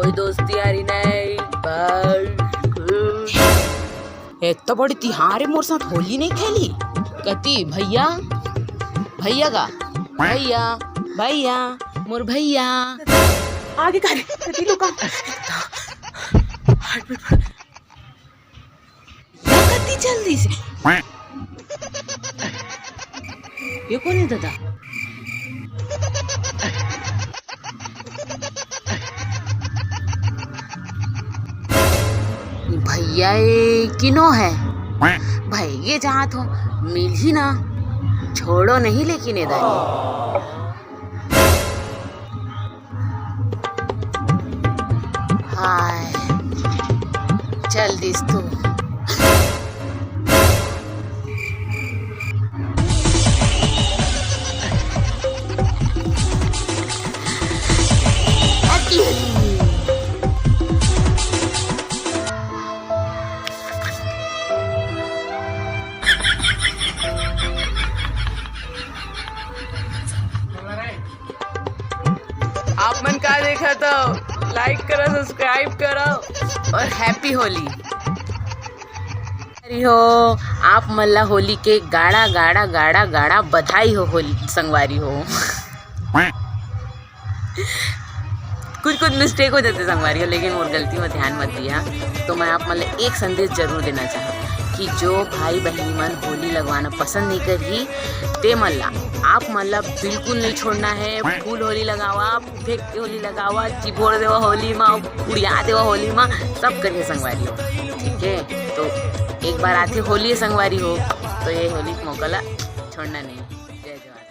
कोई दोस्ती यारी नहीं भाई। इतना बड़ी तिहारे मोर साथ होली नहीं खेली कती भैया भैया का भैया भैया मोर भैया आगे कती लोग कती जल्दी से ये कौन है दादा? भैया ये किनो है भाई, ये जहाँ तो मिल ही ना, छोड़ो नहीं लेकिन इधर हाय चल दिस तू आप मन का देखा तो लाइक करो, सब्सक्राइब करो और हैप्पी होली। अरे हो आप मल्ला होली के गाड़ा गाड़ा गाड़ा गाड़ा बधाई हो होली संगवारी हो। कुछ मिस्टेक हो जाते संगवारी हो, लेकिन और गलती में ध्यान मत दिया। तो मैं आप मतलब एक संदेश जरूर देना चाहूँ कि जो भाई बहनी मन होली लगवाना पसंद नहीं करी ते मल्ला आप मतलब बिल्कुल नहीं छोड़ना है। फूल होली लगावा, फेंक के होली लगावा, चिपोड़ देवा होली में, उड़िया देवा होली में, सब करिए संगवारी हो। ठीक है, तो एक बार आते होली संगवारी हो तो ये होली मौका ला छोड़ना नहीं। जय जवान।